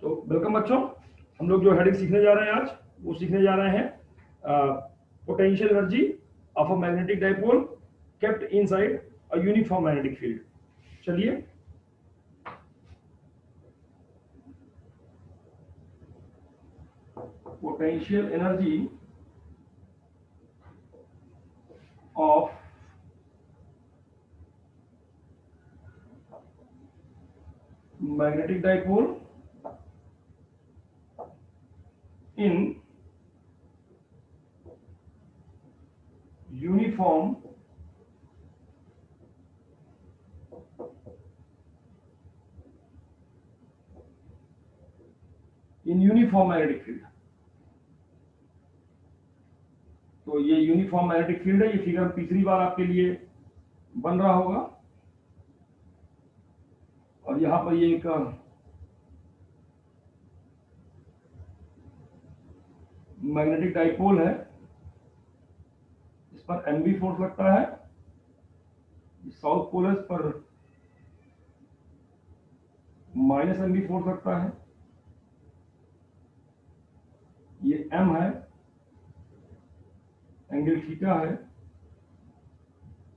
तो वेलकम बच्चों, हम लोग जो हेडिंग सीखने जा रहे हैं आज वो सीखने जा रहे हैं potential energy of a magnetic dipole kept inside a uniform magnetic field. चलिए potential energy of magnetic dipole in uniform magnetic field। तो ये यूनिफॉर्म मैग्नेटिक फील्ड है। ये फिगर तीसरी बार आपके लिए बन रहा होगा और यहां पर ये एक मैग्नेटिक डाइपोल है, इस पर एमबी फोर्स लगता है। साउथ पोल है, इस पर माइनस एमबी फोर्स लगता है। ये एम है, एंगल थीटा है,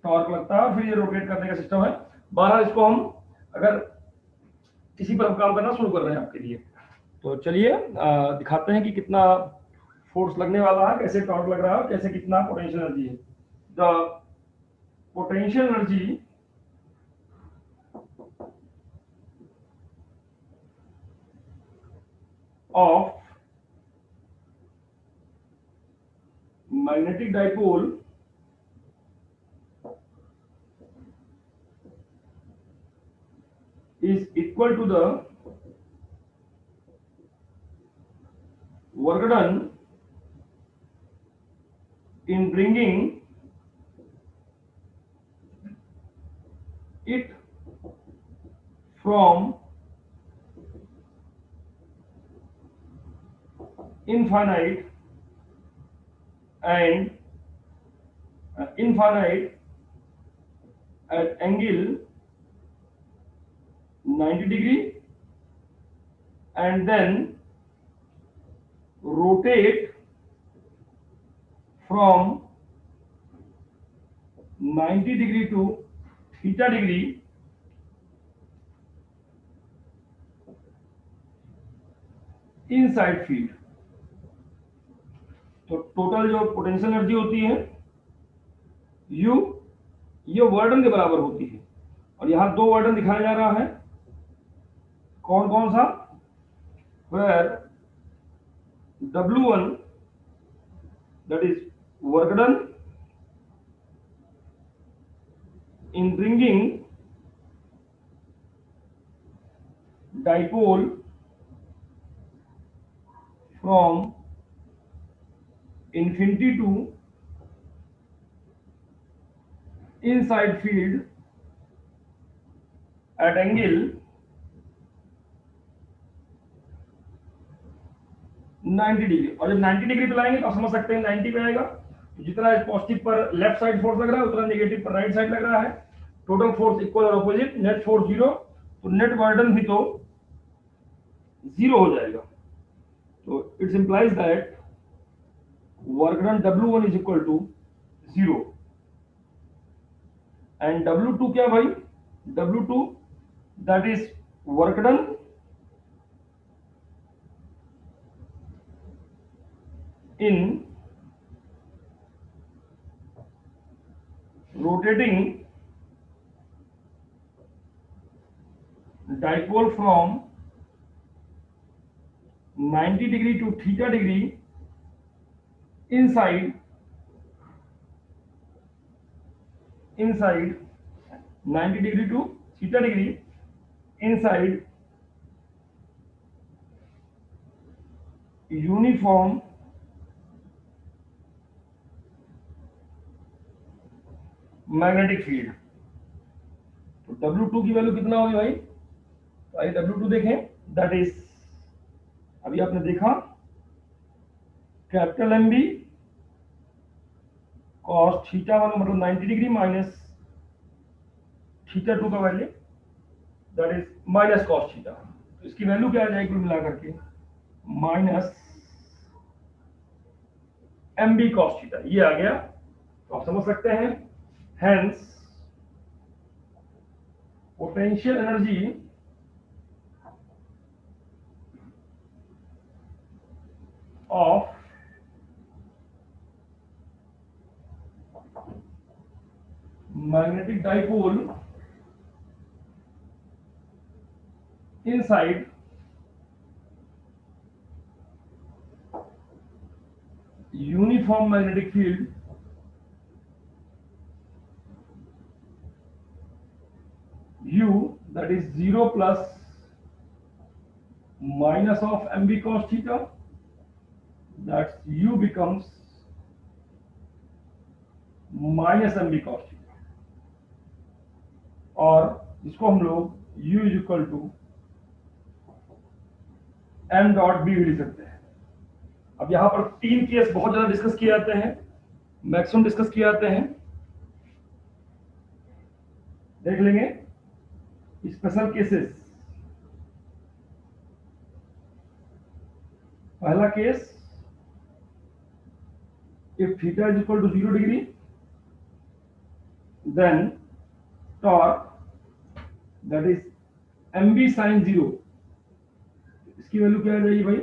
टॉर्क लगता है, फिर ये रोटेट करने का सिस्टम है। बहरहाल इसको हम अगर इसी पर हम काम करना शुरू कर रहे हैं आपके लिए, तो चलिए दिखाते हैं कि कितना फोर्स लगने वाला है, कैसे टॉर्क लग रहा है, कैसे कितना पोटेंशियल एनर्जी है। The potential energy of magnetic dipole is equal to the work done in bringing it from infinite and infinite at angle 90 degree and then rotate from 90 degree to theta degree inside field। तो total जो potential energy होती है U, ये वर्डन के बराबर होती है। और यहां दो वर्डन दिखाया जा रहा है, कौन कौन सा? Where W1 that is work done in bringing dipole from infinity to inside field at angle 90 degree. और जब 90 डिग्री पे लाएंगे तो आप समझ सकते हैं 90 पे आएगा तो जितना पॉजिटिव पर लेफ्ट साइड फोर्स लग रहा है उतना नेगेटिव पर राइट साइड लग रहा है। टोटल फोर्स इक्वल और अपोजिट, नेट फोर्स जीरो, तो नेट बर्डन भी तो जीरो हो जाएगा। तो it's implies that work done W1 is equal to zero and W2 क्या भाई? W2 that is work done in rotating dipole from 90 degree to theta degree inside 90 degree to theta degree inside uniform magnetic field. तो W2 की value कितना होगी भाई? तो आइए W2 देखें। दैट इज, अभी आपने देखा कैपिटल MB cos थीटा 1 मतलब 90 डिग्री माइनस थीटा 2 का value that is minus cos theta. तो इसकी वैल्यू क्या आ जाएगी कुल मिला करके, minus M B cos theta, ये आ गया। तो आप समझ सकते हैं, hence potential energy of magnetic dipole inside uniform magnetic field U, that is 0 plus minus of mb cos theta, that U becomes minus mb cos theta, और इसको हम लोग U is equal to m dot B लिख सकते हैं। अब यहां पर तीन केस बहुत ज्यादा डिस्कस किए जाते हैं, मैक्सिमम डिस्कस किए जाते हैं, देख लेंगे स्पेशल केसेस। पहला case, if theta is equal to 0 degree, then torque, that is mb sin 0, इसकी वैल्यू क्या आ जाएगी भाई,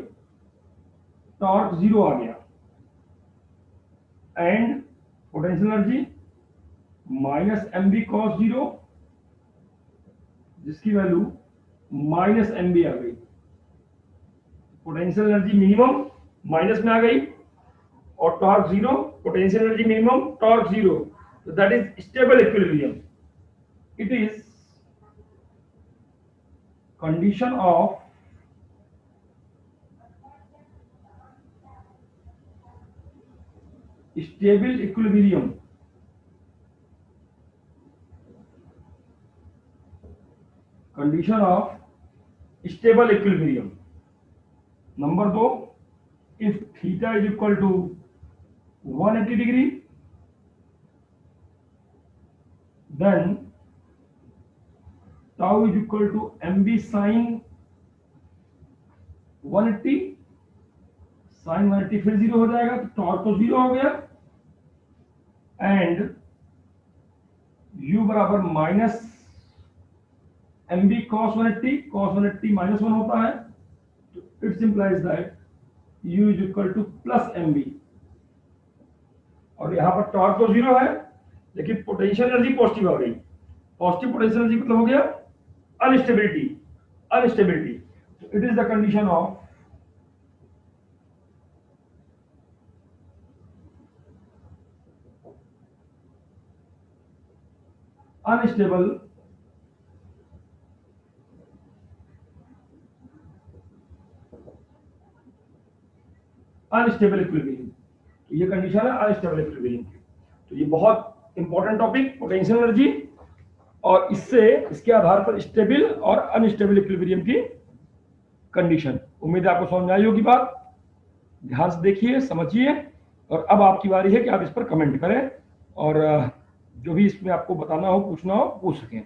टॉर्क 0 आ गया, and potential energy minus mb cos 0, जिसकी वैल्यू माइनस mb आ गई। पोटेंशियल एनर्जी मिनिमम माइनस में आ गई और torque 0, potential energy minimum torque 0, so that is stable equilibrium. It is condition of stable equilibrium. Condition of stable equilibrium. Number 2, if theta is equal to 180 degree, then tau is equal to mb sin 180, sin 180 फिर 0 हो जाएगा, तो torque तो 0 हो गया, and u बराबर minus mb cos 180 minus 1 होता है, तो it's implies that u is equal two plus mb, और यहाँ पर टॉर्क तो 0 है लेकिन पोटेंशियल एनर्जी पॉजिटिव आ गई। पॉजिटिव पोटेंशियल एनर्जी मतलब हो गया instability, it is the condition of unstable equilibrium. तो ये कंडीशन है अनस्टेबल इक्विलिब्रियम की। तो ये बहुत इंपॉर्टेंट टॉपिक पोटेंशियल एनर्जी, और इससे इसके आधार पर स्टेबल और अनस्टेबल इक्विलिब्रियम की कंडीशन। उम्मीद है आपको समझ में आई होगी बात। ध्यान से देखिए, समझिए, और अब आपकी बारी है कि आप इस पर कमेंट करें और जो भी इसमें आपको बताना हो, पूछना हो, पूछ सकें।